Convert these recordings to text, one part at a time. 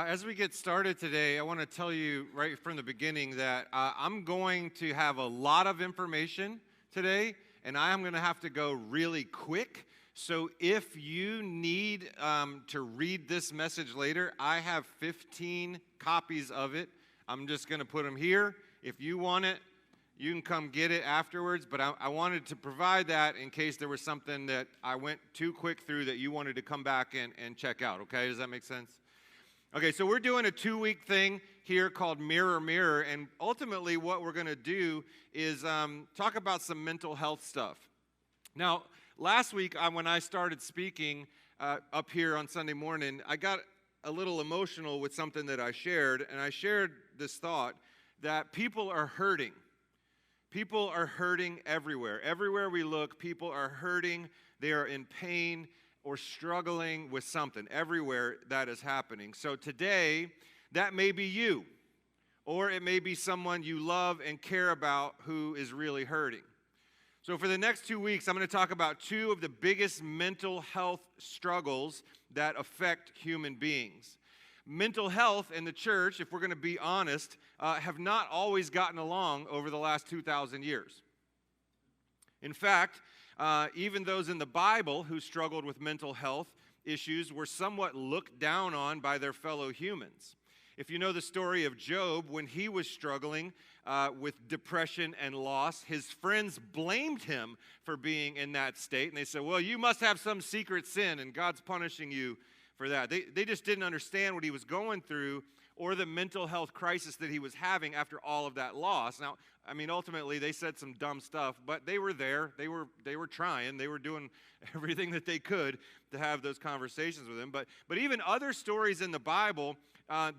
As we get started today, I want to tell you right from the beginning that I'm going to have a lot of information today, and I am going to have to go really quick. So if you need to read this message later, I have 15 copies of it. I'm just going to put them here. If you want it, you can come get it afterwards, but I wanted to provide that in case there was something that I went too quick through that you wanted to come back and check out, okay? Does that make sense? Okay, so we're doing a 2-week thing here called Mirror Mirror, and ultimately what we're going to do is talk about some mental health stuff. Now, last week when I started speaking up here on Sunday morning, I got a little emotional with something that I shared, and I shared this thought that people are hurting. People are hurting everywhere. Everywhere we look, people are hurting. They are in pain or struggling with something. Everywhere that is happening. So today, that may be you, or it may be someone you love and care about who is really hurting. So for the next 2 weeks, I'm going to talk about 2 of the biggest mental health struggles that affect human beings. Mental health and the church, if we're going to be honest, have not always gotten along over the last 2,000 years. In fact, even those in the Bible who struggled with mental health issues were somewhat looked down on by their fellow humans. If you know the story of Job, when he was struggling with depression and loss, his friends blamed him for being in that state. And they said, well, you must have some secret sin, and God's punishing you for that. They just didn't understand what he was going through or the mental health crisis that he was having after all of that loss. Now, I mean, ultimately, they said some dumb stuff, but they were there. They were trying. They were doing everything that they could to have those conversations with him. But even other stories in the Bible,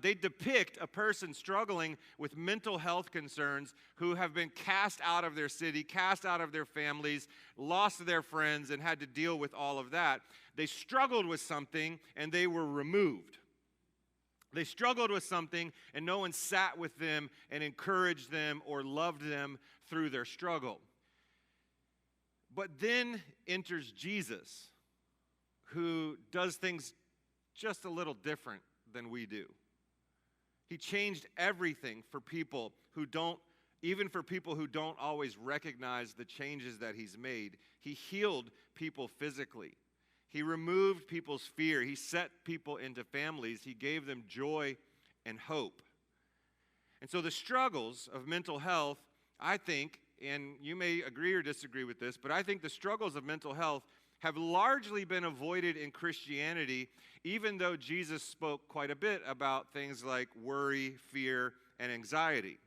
they depict a person struggling with mental health concerns who have been cast out of their city, cast out of their families, lost their friends, and had to deal with all of that. They struggled with something, and they were removed. They struggled with something, and no one sat with them and encouraged them or loved them through their struggle. But then enters Jesus, who does things just a little different than we do. He changed everything for people who don't, even for people who don't always recognize the changes that he's made. He healed people physically. He removed people's fear. He set people into families. He gave them joy and hope. And so the struggles of mental health, I think, and you may agree or disagree with this, but I think the struggles of mental health have largely been avoided in Christianity, even though Jesus spoke quite a bit about things like worry, fear, and anxiety.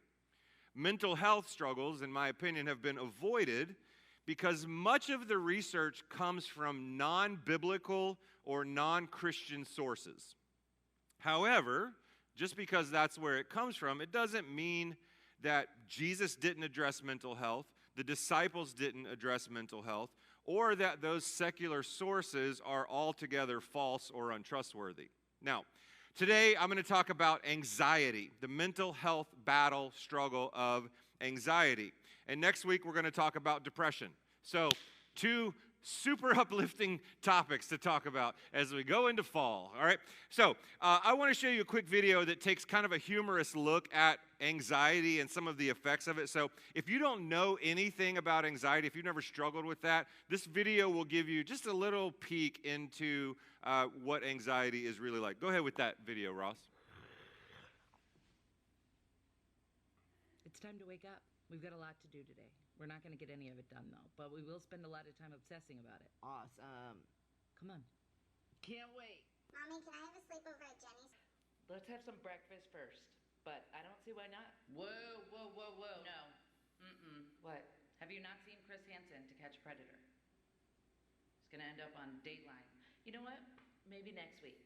Mental health struggles, in my opinion, have been avoided because much of the research comes from non-biblical or non-Christian sources. However, just because that's where it comes from, it doesn't mean that Jesus didn't address mental health, the disciples didn't address mental health, or that those secular sources are altogether false or untrustworthy. Now, today I'm going to talk about anxiety, the mental health battle struggle of anxiety. And next week we're going to talk about depression. So 2 super uplifting topics to talk about as we go into fall, all right? So I want to show you a quick video that takes kind of a humorous look at anxiety and some of the effects of it. So if you don't know anything about anxiety, if you've never struggled with that, this video will give you just a little peek into what anxiety is really like. Go ahead with that video, Ross. It's time to wake up. We've got a lot to do today. We're not going to get any of it done, though, but we will spend a lot of time obsessing about it. Awesome. Come on. Can't wait. Mommy, can I have a sleepover at Jenny's? Let's have some breakfast first, but I don't see why not. Whoa, whoa, whoa, whoa. No. What? Have you not seen Chris Hansen to Catch a Predator? It's going to end up on Dateline. You know what? Maybe next week.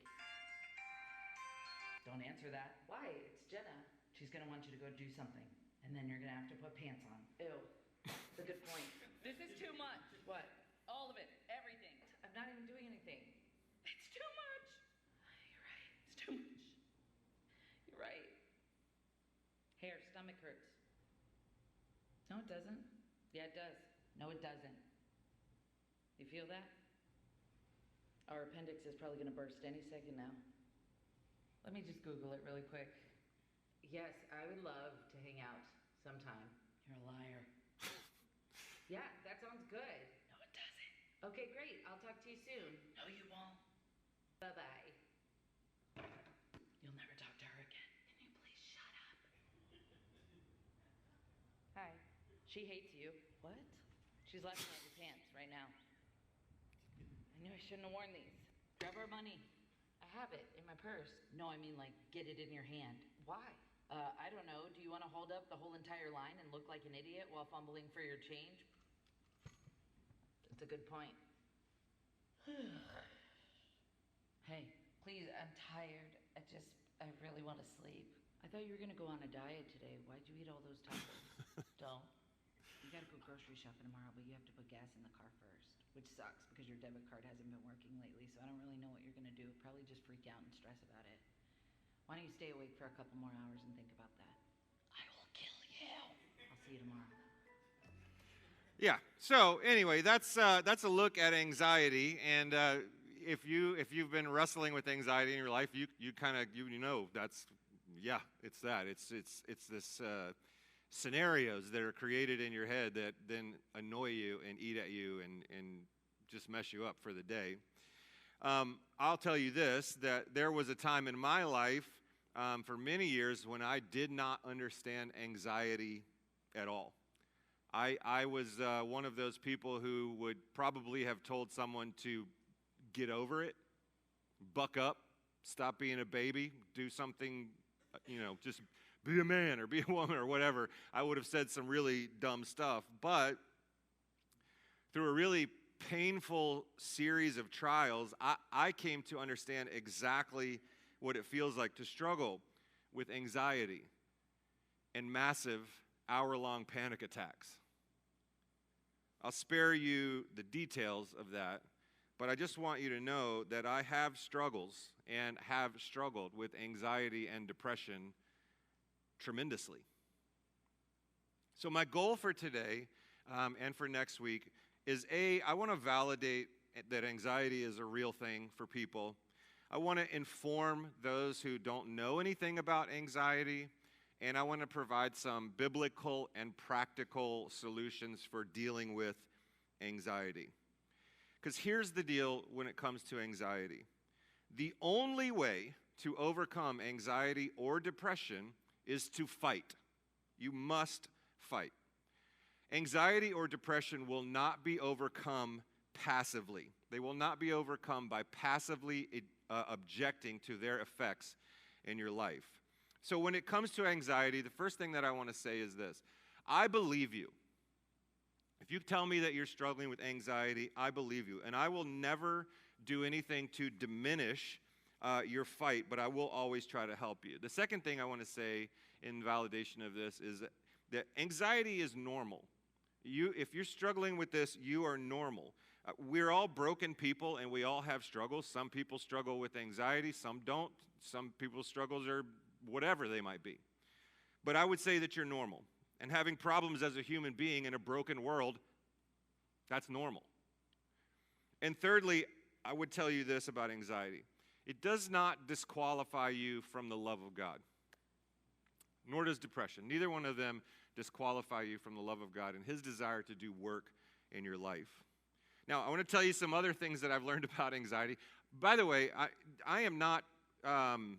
Don't answer that. Why? It's Jenna. She's going to want you to go do something, and then you're going to have to put pants on. Ew. It's a good point. This is too much. What? All of it. Everything. I'm not even doing anything. It's too much. You're right. It's too much. You're right. Hair, stomach hurts. No, it doesn't. Yeah, it does. No, it doesn't. You feel that? Our appendix is probably going to burst any second now. Let me just Google it really quick. Yes, I would love to hang out sometime. You're a liar. Yeah, that sounds good. No, it doesn't. Okay, great. I'll talk to you soon. No, you won't. Bye-bye. You'll never talk to her again. Can you please shut up? Hi. She hates you. What? She's laughing at your pants right now. I knew I shouldn't have worn these. Grab our money. I have it in my purse. No, I mean, like, get it in your hand. Why? I don't know. Do you want to hold up the whole entire line and look like an idiot while fumbling for your change? That's a good point. Hey, please, I'm tired. I really want to sleep. I thought you were going to go on a diet today. Why'd you eat all those tacos? Don't. You got to go grocery shopping tomorrow, but you have to put gas in the car first, which sucks because your debit card hasn't been working lately, so I don't really know what you're going to do. Probably just freak out and stress about it. Why don't you stay awake for a couple more hours and think about that? I will kill you. I'll see you tomorrow. Yeah. So anyway, that's a look at anxiety, and if you've been wrestling with anxiety in your life, you kind of know that's it's that it's this scenarios that are created in your head that then annoy you and eat at you and just mess you up for the day. I'll tell you this, that there was a time in my life for many years when I did not understand anxiety at all. I was one of those people who would probably have told someone to get over it, buck up, stop being a baby, do something, just be a man or be a woman or whatever. I would have said some really dumb stuff. But through a really painful series of trials, I came to understand exactly what it feels like to struggle with anxiety and massive hour-long panic attacks. I'll spare you the details of that, but I just want you to know that I have struggles and have struggled with anxiety and depression tremendously. So my goal for today and for next week is I want to validate that anxiety is a real thing for people. I want to inform those who don't know anything about anxiety, and I want to provide some biblical and practical solutions for dealing with anxiety. Because here's the deal when it comes to anxiety. The only way to overcome anxiety or depression is to fight. You must fight. Anxiety or depression will not be overcome passively. They will not be overcome by passively objecting to their effects in your life. So when it comes to anxiety, the first thing that I want to say is this. I believe you. If you tell me that you're struggling with anxiety, I believe you. And I will never do anything to diminish your fight, but I will always try to help you. The second thing I want to say in validation of this is that anxiety is normal. If you're struggling with this, you are normal. We're all broken people, and we all have struggles. Some people struggle with anxiety, some don't. Some people's struggles are whatever they might be. But I would say that you're normal. And having problems as a human being in a broken world, that's normal. And thirdly, I would tell you this about anxiety. It does not disqualify you from the love of God, nor does depression. Neither one of them disqualify you from the love of God and His desire to do work in your life. Now, I want to tell you some other things that I've learned about anxiety. By the way, I am not, I'm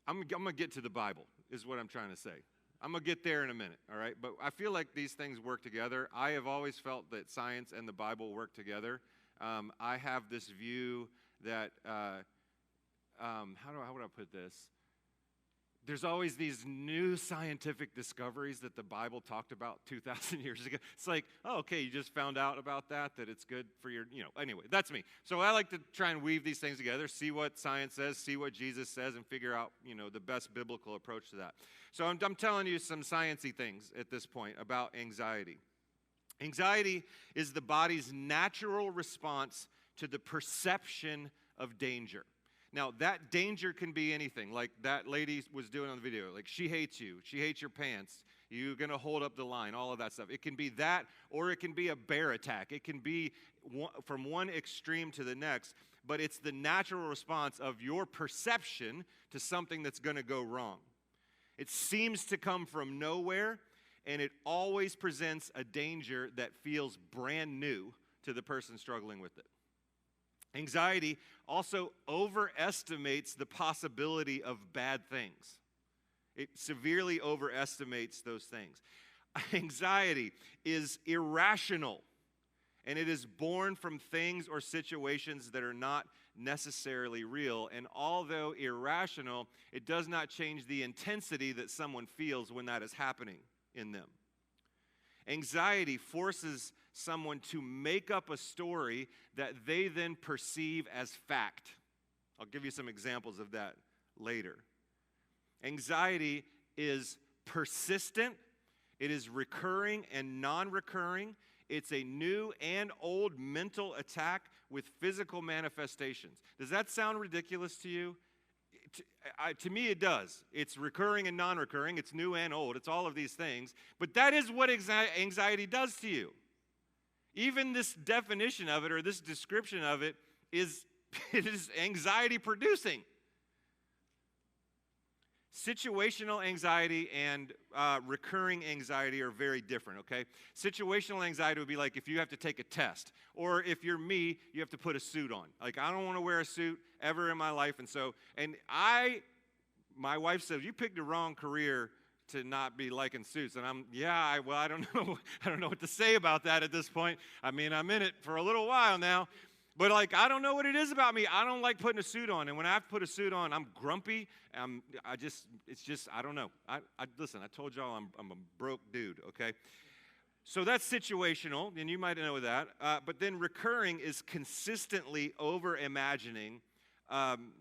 going to get to the Bible, is what I'm trying to say. I'm going to get there in a minute, all right? But I feel like these things work together. I have always felt that science and the Bible work together. I have this view that, how would I put this? There's always these new scientific discoveries that the Bible talked about 2,000 years ago. It's like, oh, okay, you just found out about that it's good for your, anyway, that's me. So I like to try and weave these things together, see what science says, see what Jesus says, and figure out, the best biblical approach to that. So I'm telling you some sciencey things at this point about anxiety. Anxiety is the body's natural response to the perception of danger. Now, that danger can be anything, like that lady was doing on the video. Like, she hates you. She hates your pants. You're going to hold up the line, all of that stuff. It can be that, or it can be a bear attack. It can be from one extreme to the next, but it's the natural response of your perception to something that's going to go wrong. It seems to come from nowhere, and it always presents a danger that feels brand new to the person struggling with it. Anxiety also overestimates the possibility of bad things. It severely overestimates those things. Anxiety is irrational, and it is born from things or situations that are not necessarily real. And although irrational, it does not change the intensity that someone feels when that is happening in them. Anxiety forces someone to make up a story that they then perceive as fact. I'll give you some examples of that later. Anxiety is persistent, it is recurring and non-recurring. It's a new and old mental attack with physical manifestations. Does that sound ridiculous to you? To me, it does. It's recurring and non-recurring. It's new and old. It's all of these things. But that is what anxiety does to you. Even this definition of it, or this description of it, is anxiety producing. Situational anxiety and recurring anxiety are very different, okay? Situational anxiety would be like if you have to take a test, or if you're me, you have to put a suit on. Like, I don't want to wear a suit ever in my life, my wife says, you picked the wrong career to not be liking suits, and I don't know, I don't know what to say about that at this point. I mean, I'm in it for a little while now. But I don't know what it is about me. I don't like putting a suit on. And when I have to put a suit on, I'm grumpy. I don't know. Listen, I told y'all I'm a broke dude, okay? So that's situational, and you might know that. But then recurring is consistently over-imagining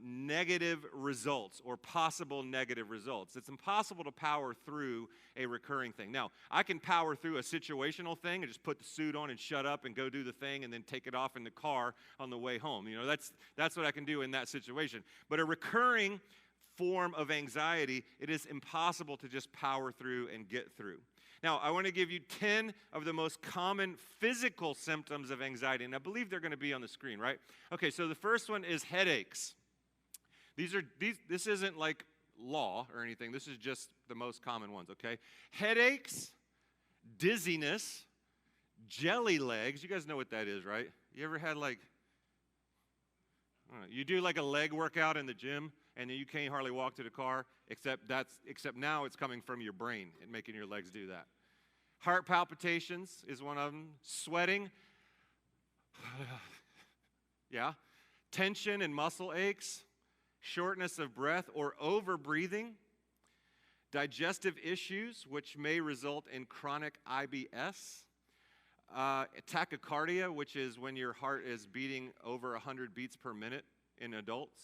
negative results or possible negative results. It's impossible to power through a recurring thing. Now, I can power through a situational thing and just put the suit on and shut up and go do the thing and then take it off in the car on the way home. You know, that's what I can do in that situation. But a recurring form of anxiety, it is impossible to just power through and get through. Now, I want to give you 10 of the most common physical symptoms of anxiety, and I believe they're going to be on the screen, right? Okay, so the first one is headaches. This isn't like law or anything. This is just the most common ones, okay? Headaches, dizziness, jelly legs. You guys know what that is, right? You ever had I don't know, you do like a leg workout in the gym, and then you can't hardly walk to the car, except now it's coming from your brain and making your legs do that. Heart palpitations is one of them. Sweating. Yeah. Tension and muscle aches. Shortness of breath or over-breathing. Digestive issues, which may result in chronic IBS. Tachycardia, which is when your heart is beating over 100 beats per minute in adults.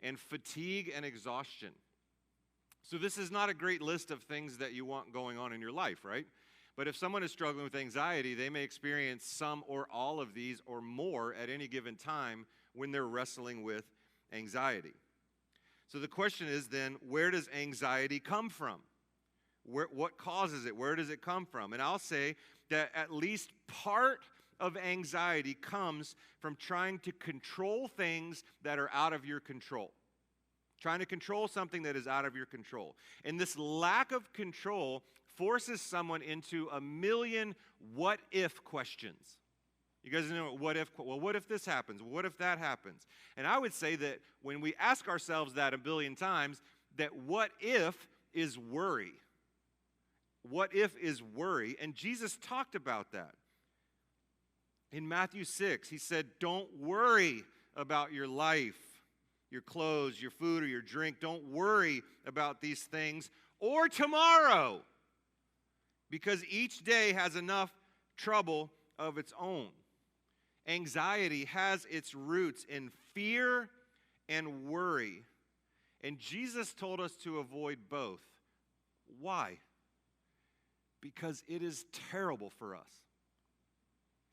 And fatigue and exhaustion. So this is not a great list of things that you want going on in your life, right? But if someone is struggling with anxiety, they may experience some or all of these or more at any given time when they're wrestling with anxiety. So the question is then, where does anxiety come from? What causes it? Where does it come from? And I'll say that at least part of anxiety comes from trying to control things that are out of your control. Trying to control something that is out of your control. And this lack of control forces someone into a million what-if questions. You guys know what if? Well, what if this happens? What if that happens? And I would say that when we ask ourselves that a billion times, that what if is worry. What if is worry. And Jesus talked about that. In Matthew 6, he said, don't worry about your life, your clothes, your food, or your drink. Don't worry about these things or tomorrow, because each day has enough trouble of its own. Anxiety has its roots in fear and worry, and Jesus told us to avoid both. Why? Because it is terrible for us.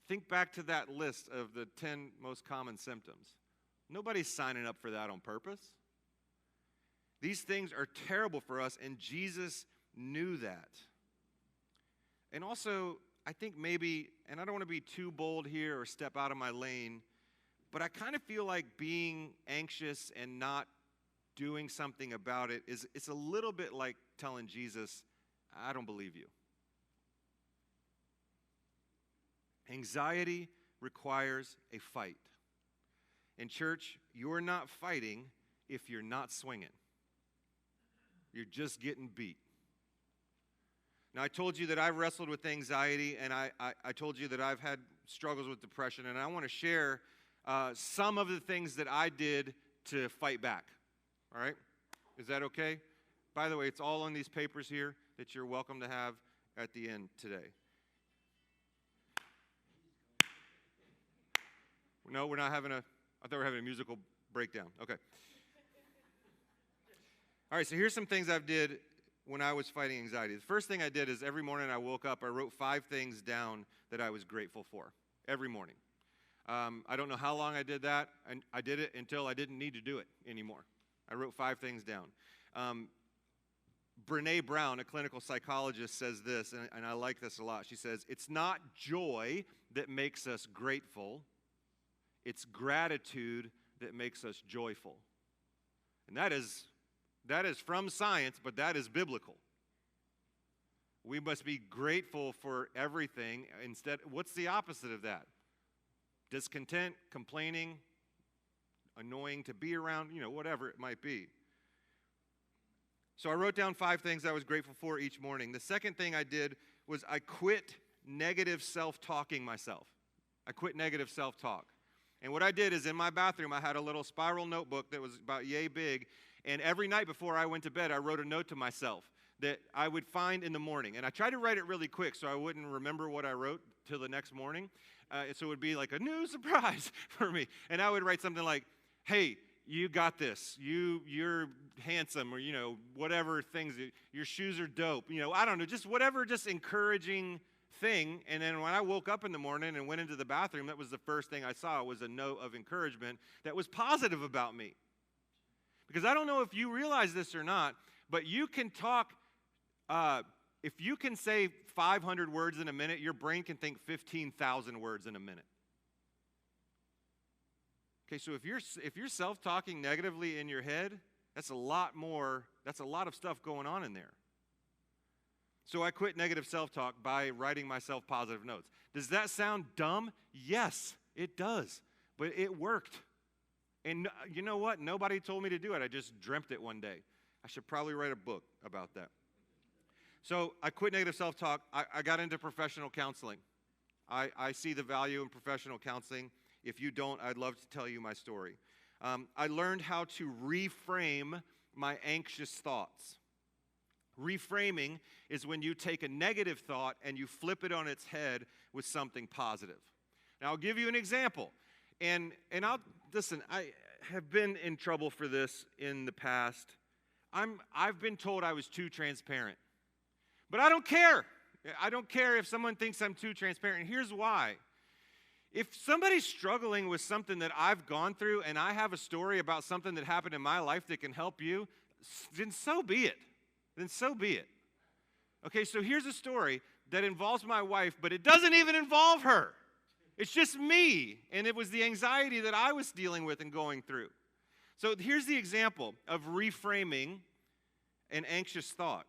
Think back to that list of the 10 most common symptoms. Nobody's signing up for that on purpose. These things are terrible for us, and Jesus knew that. And also, I think maybe, and I don't want to be too bold here or step out of my lane, but I kind of feel like being anxious and not doing something about it it's a little bit like telling Jesus, I don't believe you. Anxiety requires a fight. In church, you're not fighting if you're not swinging. You're just getting beat. Now, I told you that I've wrestled with anxiety, and I told you that I've had struggles with depression, and I want to share some of the things that I did to fight back. All right? Is that okay? By the way, it's all on these papers here that you're welcome to have at the end today. No, we're not having I thought we were having a musical breakdown. Okay. All right, so here's some things I've did when I was fighting anxiety. The first thing I did is every morning I woke up, I wrote 5 things down that I was grateful for. Every morning. I don't know how long I did that, and I did it until I didn't need to do it anymore. I wrote 5 things down. Brené Brown, a clinical psychologist, says this, and I like this a lot. She says, it's not joy that makes us grateful. It's gratitude that makes us joyful. And that is from science, but that is biblical. We must be grateful for everything. Instead, what's the opposite of that? Discontent, complaining, annoying to be around, whatever it might be. So I wrote down 5 things I was grateful for each morning. The second thing I did was I quit negative self-talking myself. I quit negative self-talk. And what I did is in my bathroom, I had a little spiral notebook that was about yay big. And every night before I went to bed, I wrote a note to myself that I would find in the morning. And I tried to write it really quick so I wouldn't remember what I wrote till the next morning. So it would be like a new surprise for me. And I would write something like, hey, you got this. You're handsome, or, whatever things. Your shoes are dope. I don't know, just whatever, just encouraging thing. And then when I woke up in the morning and went into the bathroom, that was the first thing I saw was a note of encouragement that was positive about me. Because I don't know if you realize this or not, but you can talk, if you can say 500 words in a minute, your brain can think 15,000 words in a minute. Okay, so if you're self-talking negatively in your head, that's a lot of stuff going on in there. So I quit negative self-talk by writing myself positive notes. Does that sound dumb? Yes, it does. But it worked. And you know what? Nobody told me to do it. I just dreamt it one day. I should probably write a book about that. So I quit negative self-talk. I got into professional counseling. I see the value in professional counseling. If you don't, I'd love to tell you my story. I learned how to reframe my anxious thoughts. Reframing is when you take a negative thought and you flip it on its head with something positive. Now, I'll give you an example. And listen, I have been in trouble for this in the past. I've been told I was too transparent. But I don't care. I don't care if someone thinks I'm too transparent. And here's why. If somebody's struggling with something that I've gone through and I have a story about something that happened in my life that can help you, then so be it. Then so be it. Okay, so here's a story that involves my wife, but it doesn't even involve her. It's just me, and it was the anxiety that I was dealing with and going through. So here's the example of reframing an anxious thought.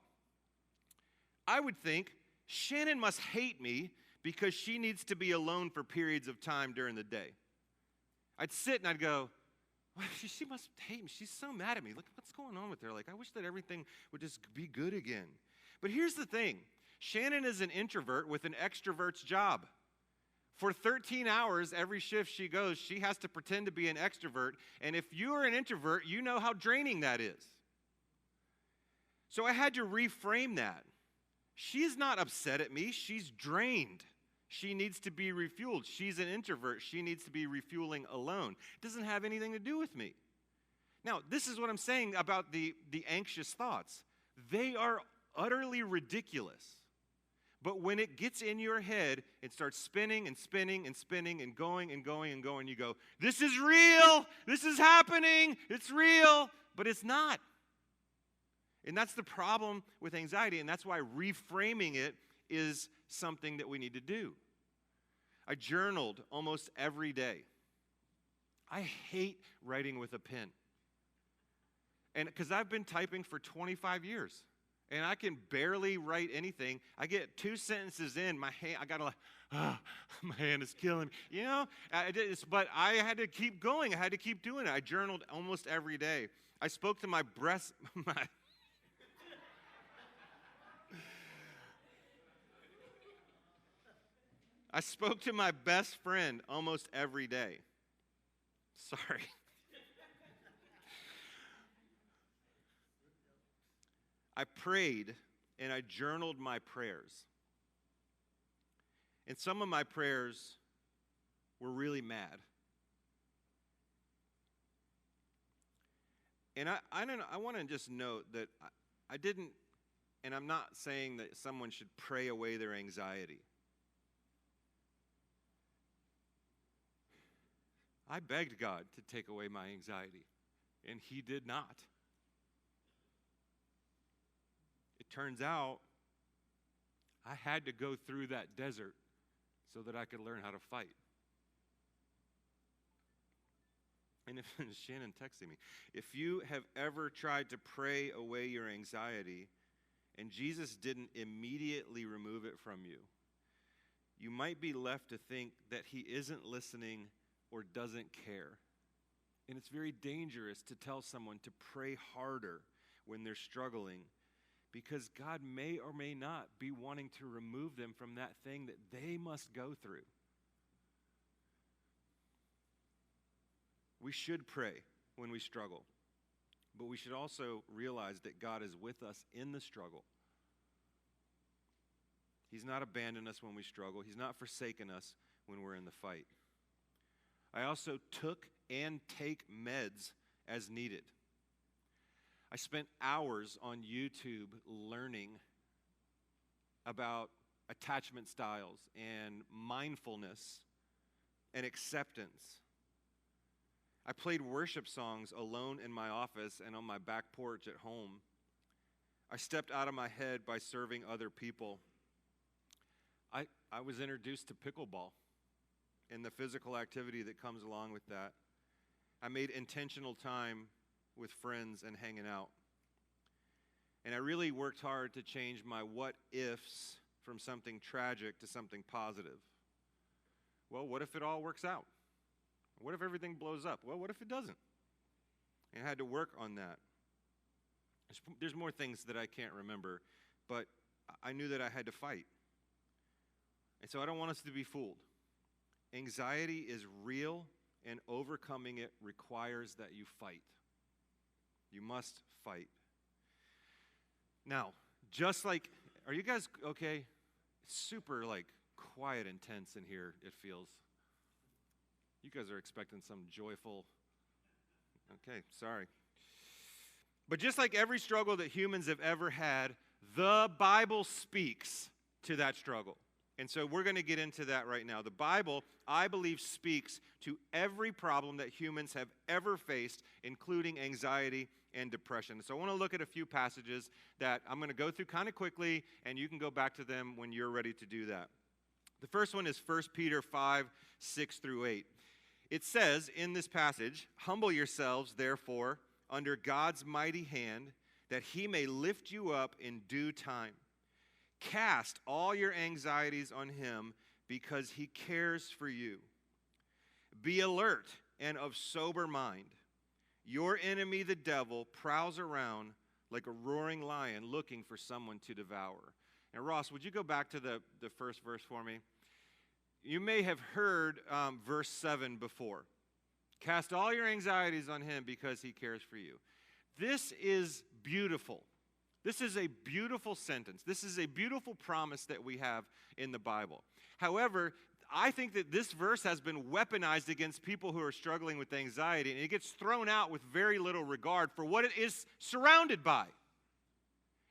I would think, Shannon must hate me because she needs to be alone for periods of time during the day. I'd sit and I'd go, well, she must hate me. She's so mad at me. Look, what's going on with her? Like, I wish that everything would just be good again. But here's the thing. Shannon is an introvert with an extrovert's job. For 13 hours, every shift she goes, she has to pretend to be an extrovert. And if you are an introvert, you know how draining that is. So I had to reframe that. She's not upset at me. She's drained. She needs to be refueled. She's an introvert. She needs to be refueling alone. It doesn't have anything to do with me. Now, this is what I'm saying about the anxious thoughts. They are utterly ridiculous. But when it gets in your head, it starts spinning and spinning and spinning and going and going and going. You go, this is real. This is happening. It's real. But it's not. And that's the problem with anxiety. And that's why reframing it is something that we need to do. I journaled almost every day. I hate writing with a pen. And because I've been typing for 25 years, and I can barely write anything. I get 2 sentences in, my hand, I gotta like, my hand is killing me. You know, but I had to keep going. I had to keep doing it. I journaled almost every day. I spoke to my I spoke to my best friend almost every day. Sorry. I prayed and I journaled my prayers. And some of my prayers were really mad. And I want to just note that I didn't, and I'm not saying that someone should pray away their anxiety. I begged God to take away my anxiety, and He did not. It turns out I had to go through that desert so that I could learn how to fight. And if Shannon texting me, if you have ever tried to pray away your anxiety and Jesus didn't immediately remove it from you, you might be left to think that He isn't listening or doesn't care. And it's very dangerous to tell someone to pray harder when they're struggling, because God may or may not be wanting to remove them from that thing that they must go through. We should pray when we struggle, but we should also realize that God is with us in the struggle. He's not abandoned us when we struggle. He's not forsaken us when we're in the fight. I also took and take meds as needed. I spent hours on YouTube learning about attachment styles and mindfulness and acceptance. I played worship songs alone in my office and on my back porch at home. I stepped out of my head by serving other people. I was introduced to pickleball and the physical activity that comes along with that. I made intentional time with friends and hanging out. And I really worked hard to change my what-ifs from something tragic to something positive. Well, what if it all works out? What if everything blows up? Well, what if it doesn't? And I had to work on that. There's more things that I can't remember, but I knew that I had to fight. And so I don't want us to be fooled. Anxiety is real, and overcoming it requires that you fight. You must fight. Now, just like, are you guys okay? It's super quiet and tense in here, it feels. You guys are expecting some joyful, okay, sorry. But just like every struggle that humans have ever had, the Bible speaks to that struggle. And so we're going to get into that right now. The Bible, I believe, speaks to every problem that humans have ever faced, including anxiety and depression. So I want to look at a few passages that I'm going to go through kind of quickly, and you can go back to them when you're ready to do that. The first one is 1 Peter 5, 6 through 8. It says in this passage, "Humble yourselves, therefore, under God's mighty hand, that He may lift you up in due time. Cast all your anxieties on Him, because He cares for you. Be alert and of sober mind. Your enemy, the devil, prowls around like a roaring lion looking for someone to devour." And Ross, would you go back to the first verse for me? You may have heard verse 7 before. Cast all your anxieties on Him because He cares for you. This is beautiful. This is a beautiful sentence. This is a beautiful promise that we have in the Bible. However, I think that this verse has been weaponized against people who are struggling with anxiety, and it gets thrown out with very little regard for what it is surrounded by.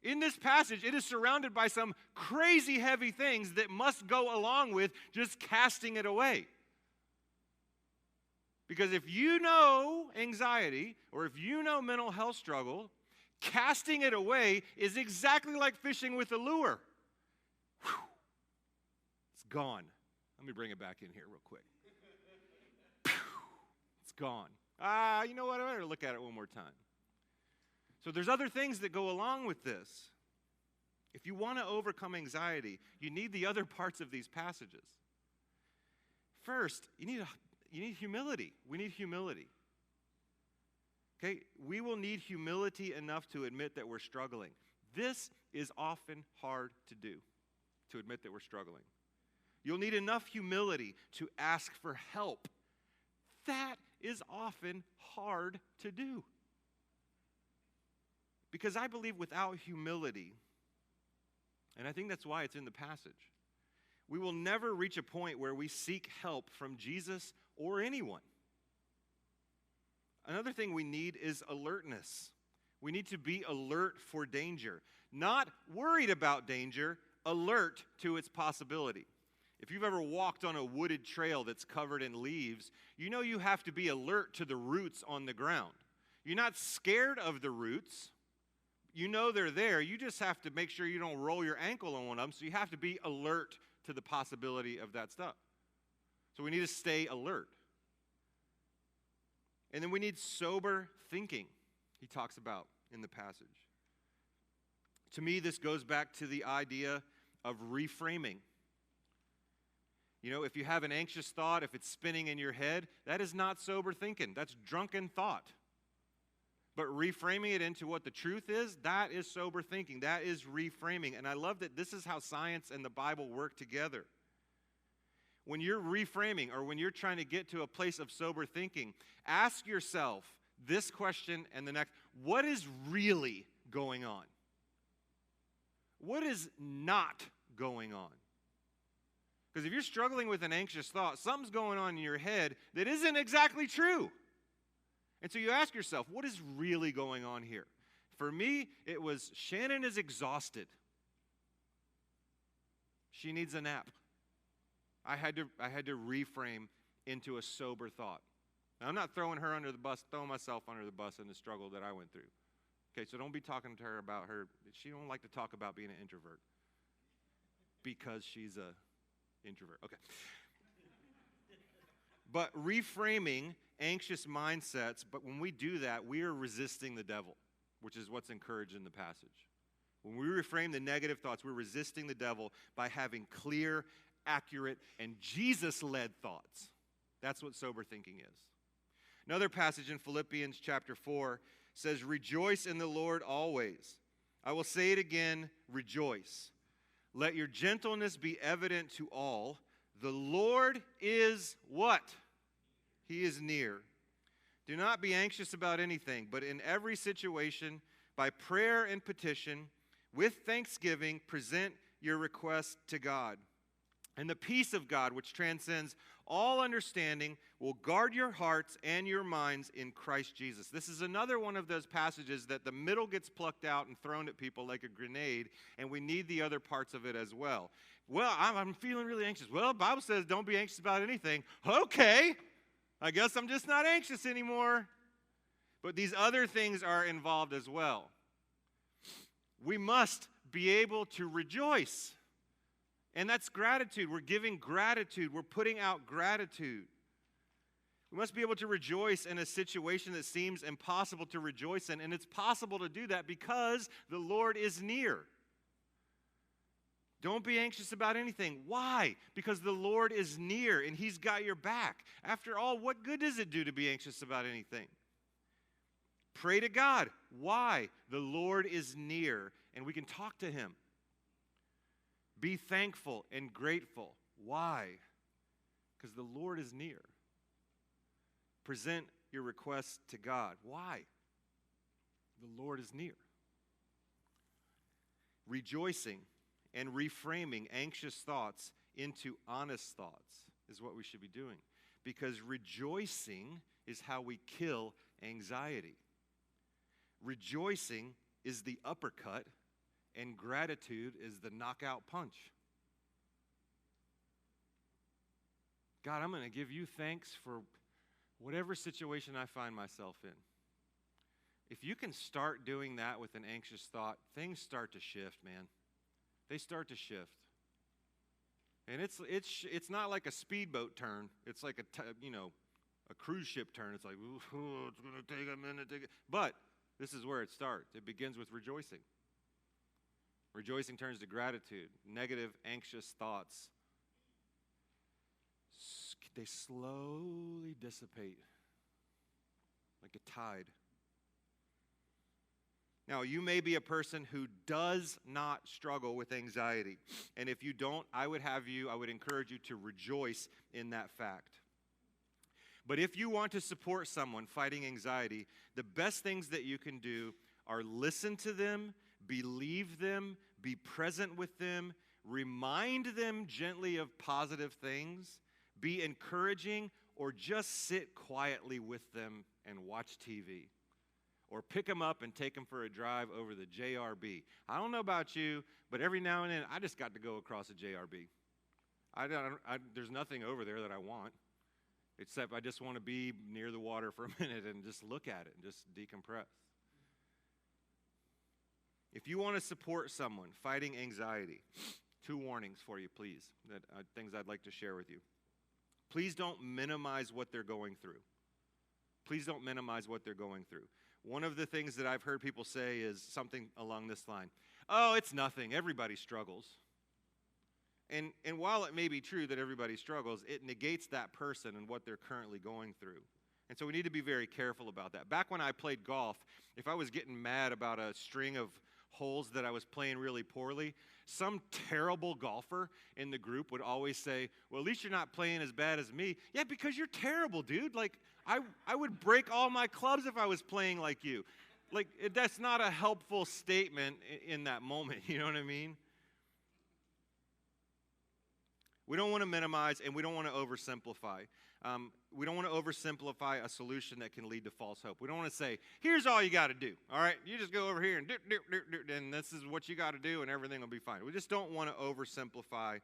In this passage, it is surrounded by some crazy heavy things that must go along with just casting it away. Because if you know anxiety, or if you know mental health struggle, casting it away is exactly like fishing with a lure. Whew. It's gone. Let me bring it back in here real quick. It's gone. You know what? I better look at it one more time. So there's other things that go along with this. If you want to overcome anxiety, you need the other parts of these passages. First, you need humility. We need humility. Okay? We will need humility enough to admit that we're struggling. This is often hard to do, to admit that we're struggling. You'll need enough humility to ask for help. That is often hard to do. Because I believe without humility, and I think that's why it's in the passage, we will never reach a point where we seek help from Jesus or anyone. Another thing we need is alertness. We need to be alert for danger. Not worried about danger, alert to its possibility. If you've ever walked on a wooded trail that's covered in leaves, you know you have to be alert to the roots on the ground. You're not scared of the roots. You know they're there. You just have to make sure you don't roll your ankle on one of them, so you have to be alert to the possibility of that stuff. So we need to stay alert. And then we need sober thinking, he talks about in the passage. To me, this goes back to the idea of reframing. You know, if you have an anxious thought, if it's spinning in your head, that is not sober thinking. That's drunken thought. But reframing it into what the truth is, that is sober thinking. That is reframing. And I love that this is how science and the Bible work together. When you're reframing or when you're trying to get to a place of sober thinking, ask yourself this question and the next. What is really going on? What is not going on? Because if you're struggling with an anxious thought, something's going on in your head that isn't exactly true. And so you ask yourself, what is really going on here? For me, it was Shannon is exhausted. She needs a nap. I had to reframe into a sober thought. Now, I'm not throwing her under the bus, throwing myself under the bus in the struggle that I went through. Okay, so don't be talking to her about her. She don't like to talk about being an introvert because she's a introvert. Okay. But reframing anxious mindsets, but when we do that, we are resisting the devil, which is what's encouraged in the passage. When we reframe the negative thoughts, we're resisting the devil by having clear, accurate, and Jesus-led thoughts. That's what sober thinking is. Another passage in Philippians chapter 4 says, "Rejoice in the Lord always. I will say it again, rejoice. Let your gentleness be evident to all. The Lord is" what? He is near. "Do not be anxious about anything, but in every situation, by prayer and petition, with thanksgiving, present your requests to God. And the peace of God, which transcends all understanding, will guard your hearts and your minds in Christ Jesus." This is another one of those passages that the middle gets plucked out and thrown at people like a grenade, and we need the other parts of it as well. Well, I'm feeling really anxious. Well, the Bible says don't be anxious about anything. Okay, I guess I'm just not anxious anymore. But these other things are involved as well. We must be able to rejoice. And that's gratitude. We're giving gratitude. We're putting out gratitude. We must be able to rejoice in a situation that seems impossible to rejoice in. And it's possible to do that because the Lord is near. Don't be anxious about anything. Why? Because the Lord is near and He's got your back. After all, what good does it do to be anxious about anything? Pray to God. Why? The Lord is near and we can talk to Him. Be thankful and grateful. Why? Because the Lord is near. Present your requests to God. Why? The Lord is near. Rejoicing and reframing anxious thoughts into honest thoughts is what we should be doing. Because rejoicing is how we kill anxiety. Rejoicing is the uppercut, and gratitude is the knockout punch. God, I'm going to give you thanks for whatever situation I find myself in. If you can start doing that with an anxious thought, things start to shift, man. They start to shift. And it's not like a speedboat turn. It's like a cruise ship turn. It's like, ooh, it's going to take a minute to get. But this is where it starts. It begins with rejoicing. Rejoicing turns to gratitude. Negative, anxious thoughts, they slowly dissipate like a tide. Now, you may be a person who does not struggle with anxiety. And if you don't, I would encourage you to rejoice in that fact. But if you want to support someone fighting anxiety, the best things that you can do are listen to them, believe them, be present with them, remind them gently of positive things, be encouraging, or just sit quietly with them and watch TV. Or pick them up and take them for a drive over the JRB. I don't know about you, but every now and then I just got to go across a JRB. There's nothing over there that I want, except I just want to be near the water for a minute and just look at it and just decompress. If you want to support someone fighting anxiety, 2 warnings for you, please, things I'd like to share with you. Please don't minimize what they're going through. Please don't minimize what they're going through. One of the things that I've heard people say is something along this line. Oh, it's nothing. Everybody struggles. And while it may be true that everybody struggles, it negates that person and what they're currently going through. And so we need to be very careful about that. Back when I played golf, if I was getting mad about a string of holes that I was playing really poorly, some terrible golfer in the group would always say, well, at least you're not playing as bad as me. Yeah, because you're terrible, dude. Like, I would break all my clubs if I was playing like you. Like, that's not a helpful statement in that moment, you know what I mean? We don't want to minimize, and we don't want to oversimplify. We don't want to oversimplify a solution that can lead to false hope. We don't want to say, here's all you got to do, all right? You just go over here and this is what you got to do, and everything will be fine. We just don't want to oversimplify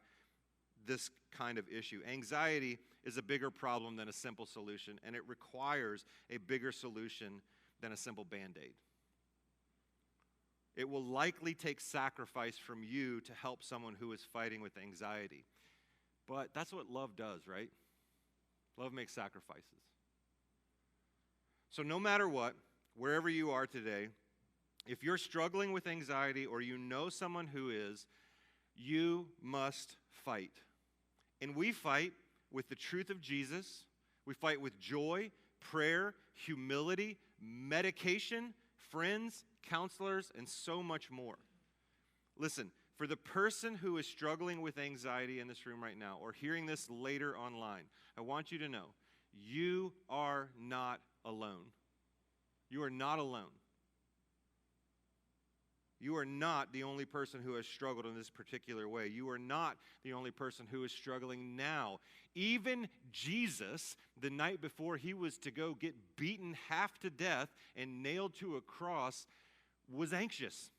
this kind of issue. Anxiety is a bigger problem than a simple solution, and it requires a bigger solution than a simple Band-Aid. It will likely take sacrifice from you to help someone who is fighting with anxiety. But that's what love does, right? Love makes sacrifices. So no matter what, wherever you are today, if you're struggling with anxiety or you know someone who is, you must fight. And we fight with the truth of Jesus. We fight with joy, prayer, humility, medication, friends, counselors, and so much more. Listen, for the person who is struggling with anxiety in this room right now or hearing this later online, I want you to know, you are not alone. You are not alone. You are not the only person who has struggled in this particular way. You are not the only person who is struggling now. Even Jesus, the night before he was to go get beaten half to death and nailed to a cross, was anxious.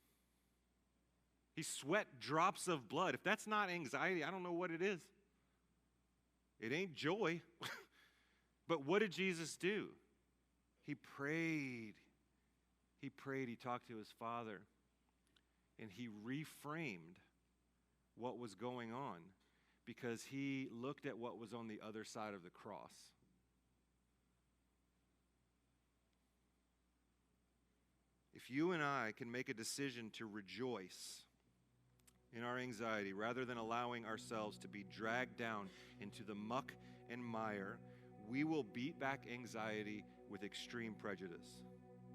He sweat drops of blood. If that's not anxiety, I don't know what it is. It ain't joy. But what did Jesus do? He prayed. He prayed. He talked to his Father. And he reframed what was going on because he looked at what was on the other side of the cross. If you and I can make a decision to rejoice in our anxiety rather than allowing ourselves to be dragged down into the muck and mire, we will beat back anxiety with extreme prejudice.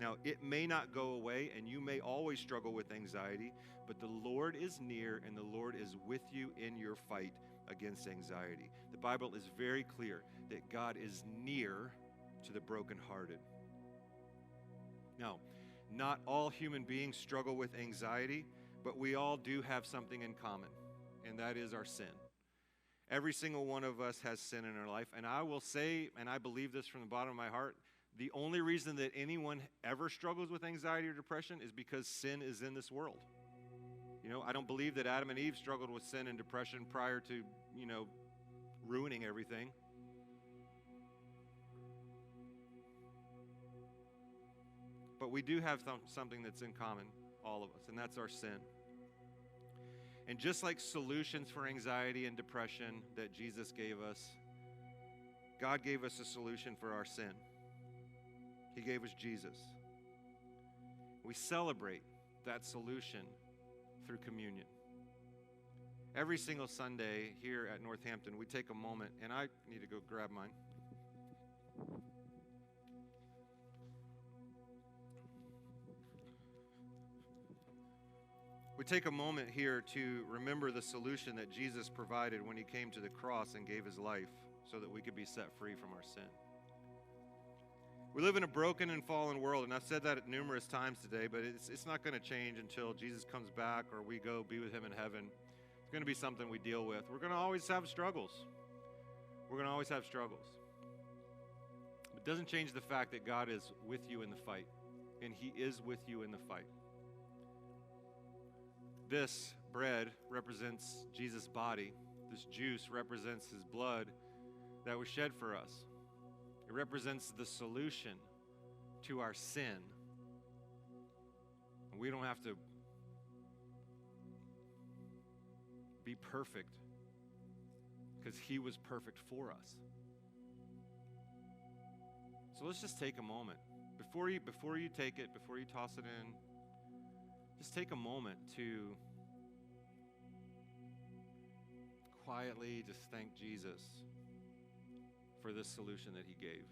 Now, it may not go away, and you may always struggle with anxiety, but the Lord is near, and the Lord is with you in your fight against anxiety. The Bible is very clear that God is near to the brokenhearted. Now, not all human beings struggle with anxiety, but we all do have something in common, and that is our sin. Every single one of us has sin in our life, and I will say, and I believe this from the bottom of my heart, the only reason that anyone ever struggles with anxiety or depression is because sin is in this world. You know, I don't believe that Adam and Eve struggled with sin and depression prior to, ruining everything. But we do have something that's in common, all of us, and that's our sin. And just like solutions for anxiety and depression that Jesus gave us, God gave us a solution for our sin. He gave us Jesus. We celebrate that solution through communion. Every single Sunday here at Northampton, we take a moment, and I need to go grab mine. We take a moment here to remember the solution that Jesus provided when he came to the cross and gave his life so that we could be set free from our sin. We live in a broken and fallen world, and I've said that numerous times today, but it's not going to change until Jesus comes back or we go be with him in heaven. It's going to be something we deal with. We're going to always have struggles. We're going to always have struggles. It doesn't change the fact that God is with you in the fight, and he is with you in the fight. This bread represents Jesus' body. This juice represents his blood that was shed for us. It represents the solution to our sin. And we don't have to be perfect because he was perfect for us. So let's just take a moment. Before you take it, before you toss it in, just take a moment to quietly just thank Jesus for this solution that he gave.